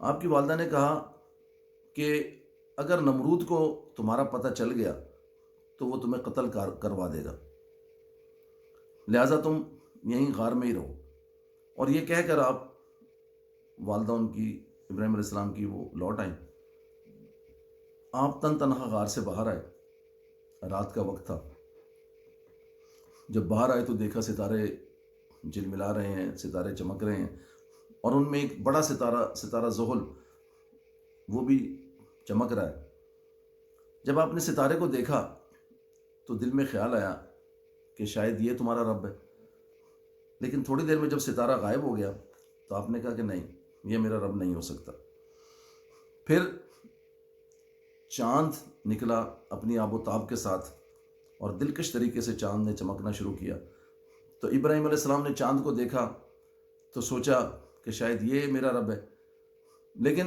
آپ کی والدہ نے کہا کہ اگر نمرود کو تمہارا پتہ چل گیا تو وہ تمہیں قتل کروا دے گا، لہٰذا تم یہیں غار میں ہی رہو۔ اور یہ کہہ کر آپ، والدہ ان کی ابراہیم علیہ السلام کی، وہ لوٹ آئیں۔ آپ تن تنہا غار سے باہر آئے، رات کا وقت تھا۔ جب باہر آئے تو دیکھا ستارے جلملا رہے ہیں، ستارے چمک رہے ہیں، اور ان میں ایک بڑا ستارہ زحل، وہ بھی چمک رہا ہے۔ جب آپ نے ستارے کو دیکھا تو دل میں خیال آیا کہ شاید یہ تمہارا رب ہے، لیکن تھوڑی دیر میں جب ستارہ غائب ہو گیا تو آپ نے کہا کہ نہیں، یہ میرا رب نہیں ہو سکتا۔ پھر چاند نکلا اپنی آب و تاب کے ساتھ، اور دلکش طریقے سے چاند نے چمکنا شروع کیا۔ تو ابراہیم علیہ السلام نے چاند کو دیکھا تو سوچا کہ شاید یہ میرا رب ہے، لیکن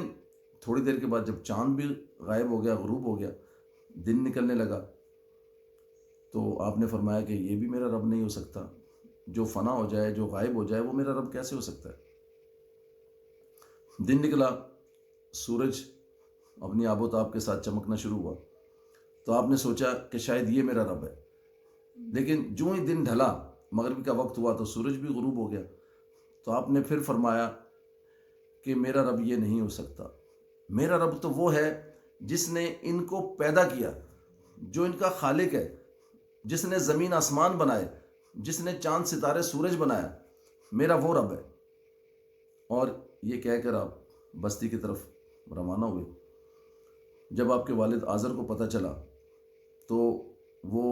تھوڑی دیر کے بعد جب چاند بھی غائب ہو گیا، غروب ہو گیا، دن نکلنے لگا، تو آپ نے فرمایا کہ یہ بھی میرا رب نہیں ہو سکتا۔ جو فنا ہو جائے، جو غائب ہو جائے، وہ میرا رب کیسے ہو سکتا ہے؟ دن نکلا، سورج اپنی آب و تاب کے ساتھ چمکنا شروع ہوا، تو آپ نے سوچا کہ شاید یہ میرا رب ہے، لیکن جو ہی دن ڈھلا، مغرب کا وقت ہوا، تو سورج بھی غروب ہو گیا۔ تو آپ نے پھر فرمایا کہ میرا رب یہ نہیں ہو سکتا، میرا رب تو وہ ہے جس نے ان کو پیدا کیا، جو ان کا خالق ہے، جس نے زمین آسمان بنائے، جس نے چاند ستارے سورج بنایا، میرا وہ رب ہے۔ اور یہ کہہ کر آپ بستی کی طرف روانہ ہوئے۔ جب آپ کے والد آزر کو پتہ چلا تو وہ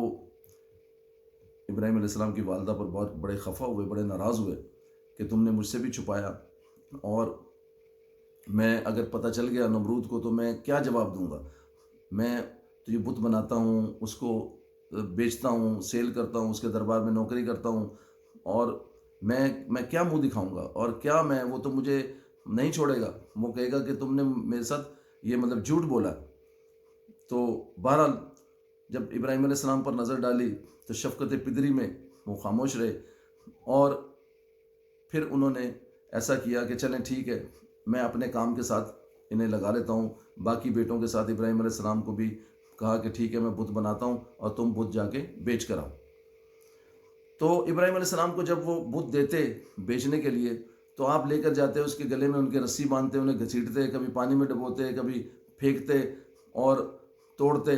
ابراہیم علیہ السلام کی والدہ پر بہت بڑے خفا ہوئے، بڑے ناراض ہوئے کہ تم نے مجھ سے بھی چھپایا، اور میں اگر پتہ چل گیا نمرود کو تو میں کیا جواب دوں گا؟ میں تو یہ بت بناتا ہوں، اس کو بیچتا ہوں، سیل کرتا ہوں، اس کے دربار میں نوکری کرتا ہوں، اور میں کیا منہ دکھاؤں گا؟ اور کیا وہ تو مجھے نہیں چھوڑے گا، وہ کہے گا کہ تم نے میرے ساتھ یہ جھوٹ بولا۔ تو بہرحال جب ابراہیم علیہ السلام پر نظر ڈالی تو شفقت پدری میں وہ خاموش رہے، اور پھر انہوں نے ایسا کیا کہ چلیں ٹھیک ہے، میں اپنے کام کے ساتھ انہیں لگا لیتا ہوں۔ باقی بیٹوں کے ساتھ ابراہیم علیہ السلام کو بھی کہا کہ ٹھیک ہے، میں بت بناتا ہوں اور تم بت جا کے بیچ کر آؤ۔ تو ابراہیم علیہ السلام کو جب وہ بت دیتے بیچنے کے لیے تو آپ لے کر جاتے، اس کے گلے میں ان کے رسی باندھتے، انہیں گھسیٹتے، کبھی پانی میں ڈبوتے، کبھی پھینکتے اور توڑتے۔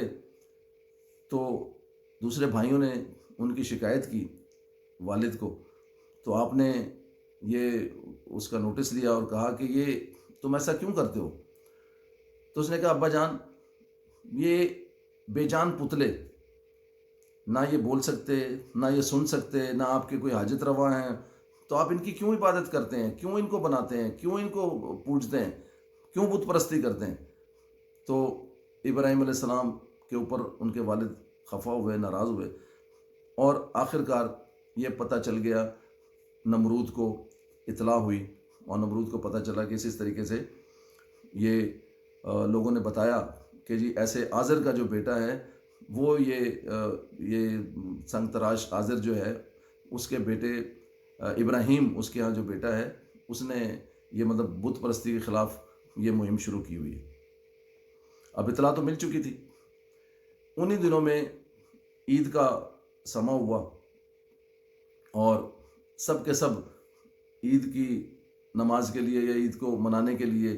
تو دوسرے بھائیوں نے ان کی شکایت کی والد کو، تو آپ نے یہ اس کا نوٹس لیا اور کہا کہ یہ تم ایسا کیوں کرتے ہو؟ تو اس نے کہا ابا جان، یہ بے جان پتلے نہ یہ بول سکتے، نہ یہ سن سکتے، نہ آپ کے کوئی حاجت روا ہیں، تو آپ ان کی کیوں عبادت کرتے ہیں؟ کیوں ان کو بناتے ہیں؟ کیوں ان کو پوجتے ہیں؟ کیوں بت پرستی کرتے ہیں؟ تو ابراہیم علیہ السلام کے اوپر ان کے والد خفا ہوئے، ناراض ہوئے، اور آخر کار یہ پتہ چل گیا، نمرود کو اطلاع ہوئی، اور نمرود کو پتہ چلا کہ اس طریقے سے یہ لوگوں نے بتایا کہ جی ایسے آزر کا جو بیٹا ہے وہ یہ سنگ تراش آزر جو ہے، اس کے بیٹے ابراہیم، اس کے ہاں جو بیٹا ہے، اس نے یہ بت پرستی کے خلاف یہ مہم شروع کی ہوئی ہے۔ اب اطلاع تو مل چکی تھی۔ انہی دنوں میں عید کا سما ہوا، اور سب کے سب عید کی نماز کے لیے یا عید کو منانے کے لیے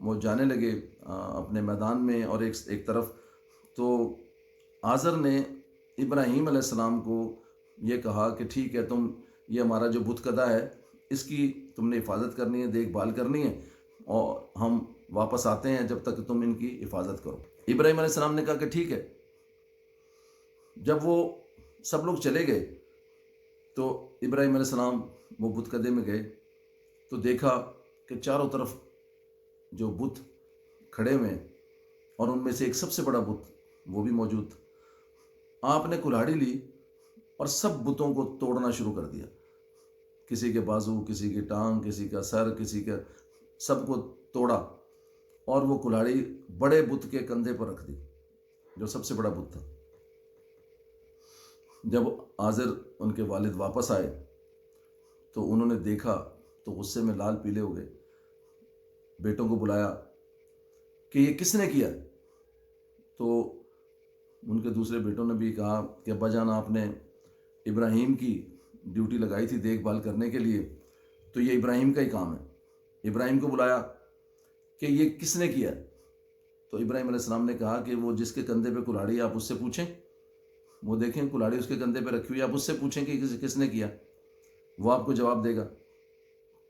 وہ جانے لگے اپنے میدان میں، اور ایک طرف تو آزر نے ابراہیم علیہ السلام کو یہ کہا کہ ٹھیک ہے، تم یہ ہمارا جو بت کدہ ہے اس کی تم نے حفاظت کرنی ہے، دیکھ بھال کرنی ہے، اور ہم واپس آتے ہیں جب تک تم ان کی حفاظت کرو۔ ابراہیم علیہ السلام نے کہا کہ ٹھیک ہے۔ جب وہ سب لوگ چلے گئے تو ابراہیم علیہ السلام وہ بت کدے میں گئے تو دیکھا کہ چاروں طرف جو بت کھڑے ہوئے ہیں، اور ان میں سے ایک سب سے بڑا بت وہ بھی موجود تھا۔ آپ نے کلہاڑی لی اور سب بتوں کو توڑنا شروع کر دیا، کسی کے بازو، کسی کی ٹانگ، کسی کا سر، کسی کا، سب کو توڑا، اور وہ کلہاڑی بڑے بت کے کندھے پر رکھ دی جو سب سے بڑا بت تھا۔ جب آزر ان کے والد واپس آئے تو انہوں نے دیکھا تو غصے میں لال پیلے ہو گئے، بیٹوں کو بلایا کہ یہ کس نے کیا؟ تو ان کے دوسرے بیٹوں نے بھی کہا کہ ابا جان آپ نے ابراہیم کی ڈیوٹی لگائی تھی دیکھ بھال کرنے کے لیے، تو یہ ابراہیم کا ہی کام ہے۔ ابراہیم کو بلایا کہ یہ کس نے کیا؟ تو ابراہیم علیہ السلام نے کہا کہ وہ جس کے کندھے پہ کلاڑی ہے آپ اس سے پوچھیں، وہ دیکھیں کلاڑی اس کے کندھے پہ رکھی ہوئی، آپ اس سے پوچھیں کہ کس نے کیا، وہ آپ کو جواب دے گا۔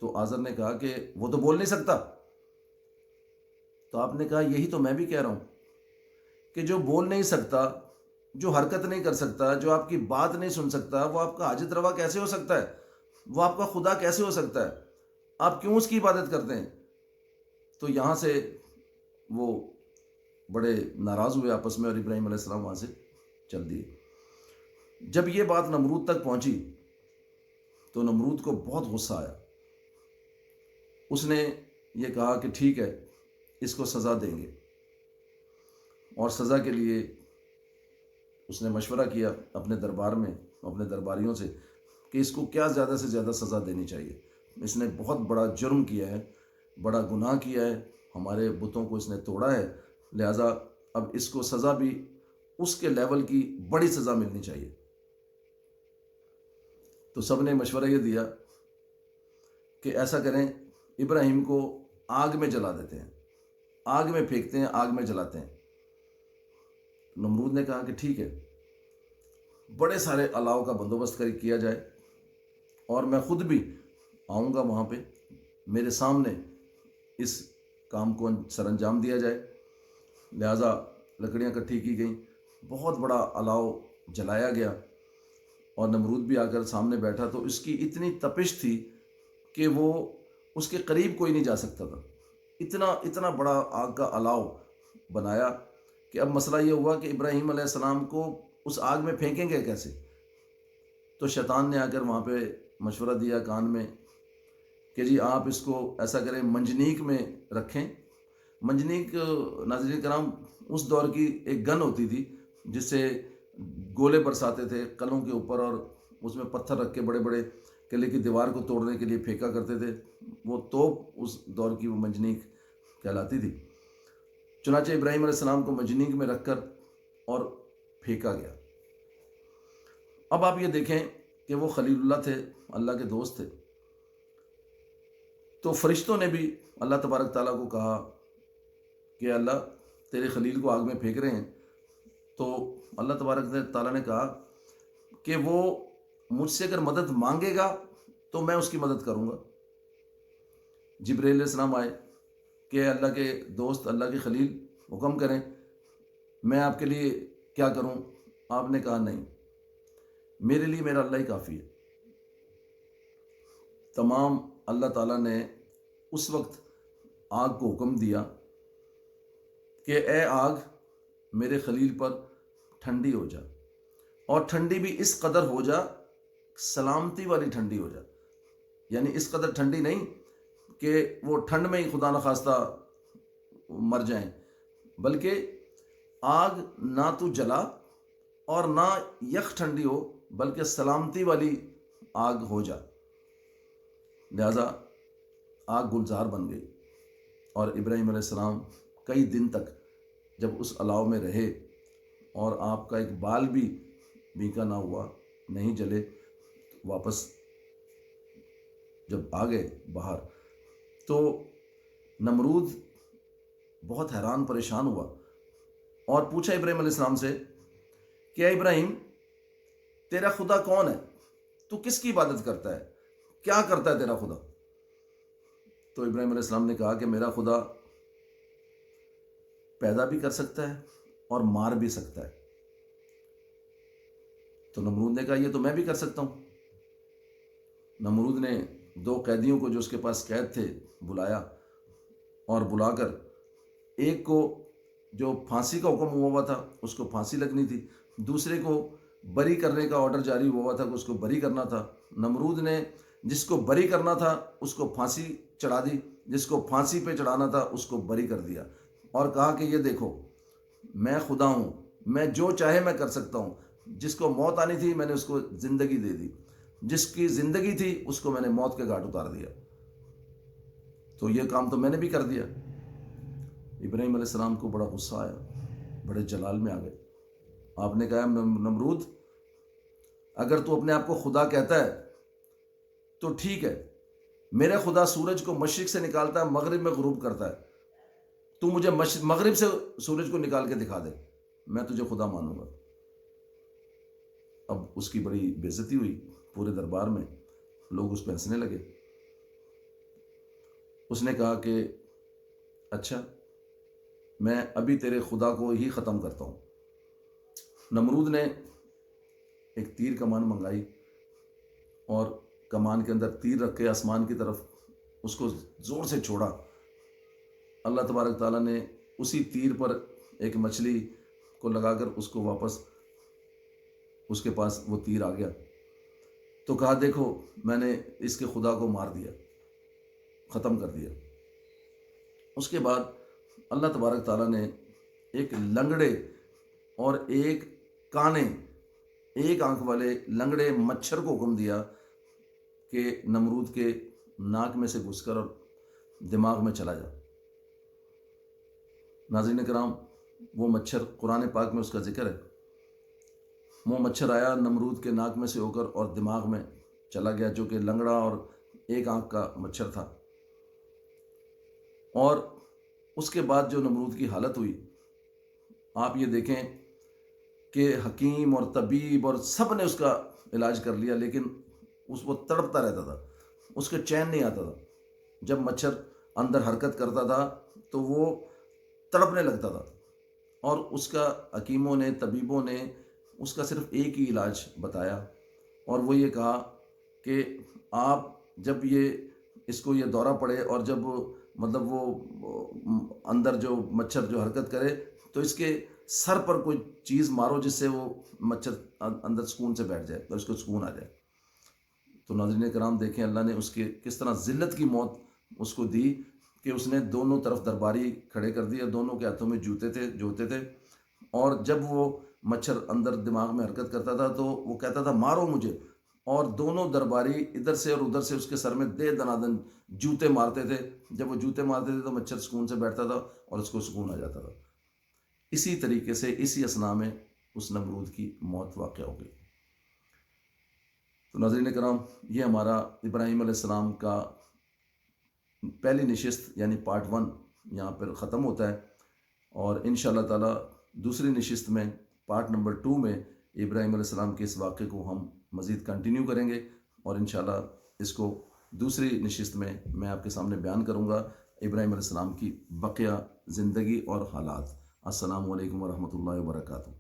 تو آزر نے کہا کہ وہ تو بول نہیں سکتا۔ تو آپ نے کہا یہی تو میں بھی کہہ رہا ہوں کہ جو بول نہیں سکتا، جو حرکت نہیں کر سکتا، جو آپ کی بات نہیں سن سکتا، وہ آپ کا حاجت روا کیسے ہو سکتا ہے؟ وہ آپ کا خدا کیسے ہو سکتا ہے؟ آپ کیوں اس کی عبادت کرتے ہیں؟ تو یہاں سے وہ بڑے ناراض ہوئے آپس میں، اور ابراہیم علیہ السلام وہاں سے چل دیے۔ جب یہ بات نمرود تک پہنچی تو نمرود کو بہت غصہ آیا۔ اس نے یہ کہا کہ ٹھیک ہے، اس کو سزا دیں گے، اور سزا کے لیے اس نے مشورہ کیا اپنے دربار میں، اپنے درباریوں سے، کہ اس کو کیا زیادہ سے زیادہ سزا دینی چاہیے۔ اس نے بہت بڑا جرم کیا ہے، بڑا گناہ کیا ہے، ہمارے بتوں کو اس نے توڑا ہے، لہٰذا اب اس کو سزا بھی اس کے لیول کی بڑی سزا ملنی چاہیے۔ تو سب نے مشورہ یہ دیا کہ ایسا کریں، ابراہیم کو آگ میں جلا دیتے ہیں، آگ میں پھینکتے ہیں، آگ میں جلاتے ہیں۔ نمرود نے کہا کہ ٹھیک ہے، بڑے سارے الاؤ کا بندوبست کیا جائے، اور میں خود بھی آؤں گا وہاں پہ، میرے سامنے اس کام کو سر انجام دیا جائے۔ لہٰذا لکڑیاں اکٹھی کی گئیں، بہت بڑا الاؤ جلایا گیا، اور نمرود بھی آ کر سامنے بیٹھا تو اس کی اتنی تپش تھی کہ وہ اس کے قریب کوئی نہیں جا سکتا تھا۔ اتنا بڑا آگ کا الاؤ بنایا کہ اب مسئلہ یہ ہوا کہ ابراہیم علیہ السلام کو اس آگ میں پھینکیں گے کیسے؟ تو شیطان نے آ کر وہاں پہ مشورہ دیا کان میں کہ جی آپ اس کو ایسا کریں، منجنیک میں رکھیں۔ منجنیک ناظرین کرام اس دور کی ایک گن ہوتی تھی جس سے گولے برساتے تھے قلعوں کے اوپر، اور اس میں پتھر رکھ کے بڑے بڑے قلعے کی دیوار کو توڑنے کے لیے پھینکا کرتے تھے۔ وہ توپ اس دور کی وہ منجنیک کہلاتی تھی۔ چنانچہ ابراہیم علیہ السلام کو منجنیک میں رکھ کر اور پھینکا گیا۔ اب آپ یہ دیکھیں کہ وہ خلیل اللہ تھے، اللہ کے دوست تھے، تو فرشتوں نے بھی اللہ تبارک تعالیٰ کو کہا کہ اللہ تیرے خلیل کو آگ میں پھینک رہے ہیں۔ تو اللہ تبارک تعالیٰ نے کہا کہ وہ مجھ سے اگر مدد مانگے گا تو میں اس کی مدد کروں گا۔ جبرائیل علیہ السلام آئے کہ اللہ کے دوست، اللہ کے خلیل، حکم کریں، میں آپ کے لیے کیا کروں؟ آپ نے کہا نہیں، میرے لیے میرا اللہ ہی کافی ہے۔ تمام اللہ تعالیٰ نے اس وقت آگ کو حکم دیا کہ اے آگ میرے خلیل پر ٹھنڈی ہو جا، اور ٹھنڈی بھی اس قدر ہو جا، سلامتی والی ٹھنڈی ہو جا، یعنی اس قدر ٹھنڈی نہیں کہ وہ ٹھنڈ میں ہی خدا نخواستہ مر جائیں، بلکہ آگ نہ تو جلا اور نہ یخ ٹھنڈی ہو، بلکہ سلامتی والی آگ ہو جا۔ لہذا آگ گلزار بن گئی، اور ابراہیم علیہ السلام کئی دن تک جب اس الاؤ میں رہے، اور آپ کا ایک بال بھی بینکا نہ ہوا، نہیں جلے، واپس جب آ گئے باہر تو نمرود بہت حیران پریشان ہوا، اور پوچھا ابراہیم علیہ السلام سے کہ اے ابراہیم، تیرا خدا کون ہے؟ تو کس کی عبادت کرتا ہے؟ کیا کرتا ہے تیرا خدا؟ تو ابراہیم علیہ السلام نے کہا کہ میرا خدا پیدا بھی کر سکتا ہے اور مار بھی سکتا ہے۔ تو نمرود نے کہا یہ تو میں بھی کر سکتا ہوں۔ نمرود نے 2 قیدیوں کو جو اس کے پاس قید تھے بلایا، اور بلا کر ایک کو جو پھانسی کا حکم ہوا تھا اس کو پھانسی لگنی تھی، دوسرے کو بری کرنے کا آرڈر جاری ہوا تھا کہ اس کو بری کرنا تھا۔ نمرود نے جس کو بری کرنا تھا اس کو پھانسی چڑھا دی، جس کو پھانسی پہ چڑھانا تھا اس کو بری کر دیا، اور کہا کہ یہ دیکھو میں خدا ہوں، میں جو چاہے میں کر سکتا ہوں۔ جس کو موت آنی تھی میں نے اس کو زندگی دے دی، جس کی زندگی تھی اس کو میں نے موت کے گھاٹ اتار دیا۔ تو یہ کام تو میں نے بھی کر دیا۔ ابراہیم علیہ السلام کو بڑا غصہ آیا، بڑے جلال میں آ گئے۔ آپ نے کہا نمرود، اگر تو اپنے آپ کو خدا کہتا ہے تو ٹھیک ہے، میرے خدا سورج کو مشرق سے نکالتا ہے، مغرب میں غروب کرتا ہے، تو مجھے مغرب سے سورج کو نکال کے دکھا دے، میں تجھے خدا مانوں گا۔ اب اس کی بڑی بے عزتی ہوئی پورے دربار میں، لوگ اس پہ ہنسنے لگے۔ اس نے کہا کہ اچھا، میں ابھی تیرے خدا کو ہی ختم کرتا ہوں۔ نمرود نے ایک تیر کمان منگائی اور کمان کے اندر تیر رکھ کے آسمان کی طرف اس کو زور سے چھوڑا۔ اللہ تبارک تعالیٰ نے اسی تیر پر ایک مچھلی کو لگا کر اس کو واپس اس کے پاس وہ تیر آ گیا۔ تو کہا دیکھو، میں نے اس کے خدا کو مار دیا، ختم کر دیا۔ اس کے بعد اللہ تبارک تعالیٰ نے ایک لنگڑے اور ایک کانے، ایک آنکھ والے لنگڑے مچھر کو حکم دیا کہ نمرود کے ناک میں سے گھس کر اور دماغ میں چلا جا۔ ناظرین کرام، وہ مچھر قرآن پاک میں اس کا ذکر ہے۔ وہ مچھر آیا نمرود کے ناک میں سے ہو کر اور دماغ میں چلا گیا، جو کہ لنگڑا اور ایک آنکھ کا مچھر تھا۔ اور اس کے بعد جو نمرود کی حالت ہوئی، آپ یہ دیکھیں کہ حکیم اور طبیب اور سب نے اس کا علاج کر لیا، لیکن وہ تڑپتا رہتا تھا، اس کے چین نہیں آتا تھا۔ جب مچھر اندر حرکت کرتا تھا تو وہ تڑپنے لگتا تھا، اور اس کا حکیموں نے، طبیبوں نے اس کا صرف ایک ہی علاج بتایا، اور وہ یہ کہا کہ آپ جب اس کو یہ دورہ پڑے اور جب مطلب وہ اندر جو مچھر جو حرکت کرے تو اس کے سر پر کوئی چیز مارو جس سے وہ مچھر اندر سکون سے بیٹھ جائے، تو اس کو سکون آ جائے۔ تو ناظرین کرام دیکھیں، اللہ نے اس کے کس طرح ذلت کی موت اس کو دی کہ اس نے دونوں طرف درباری کھڑے کر دیے، دونوں کے ہاتھوں میں جوتے تھے، اور جب وہ مچھر اندر دماغ میں حرکت کرتا تھا تو وہ کہتا تھا مارو مجھے، اور دونوں درباری ادھر سے اور ادھر سے اس کے سر میں دے دنادن جوتے مارتے تھے۔ جب وہ جوتے مارتے تھے تو مچھر سکون سے بیٹھتا تھا اور اس کو سکون آ جاتا تھا۔ اسی طریقے سے اسی اثناء میں اس نمرود کی موت واقع ہو گئی۔ تو ناظرین کرام، یہ ہمارا ابراہیم علیہ السلام کا پہلی نشست یعنی پارٹ 1 یہاں پر ختم ہوتا ہے، اور انشاءاللہ تعالی دوسری نشست میں پارٹ نمبر 2 میں ابراہیم علیہ السلام کے اس واقعے کو ہم مزید کنٹینیو کریں گے، اور انشاءاللہ اس کو دوسری نشست میں میں آپ کے سامنے بیان کروں گا ابراہیم علیہ السلام کی بقیہ زندگی اور حالات۔ السلام علیکم ورحمۃ اللہ وبرکاتہ۔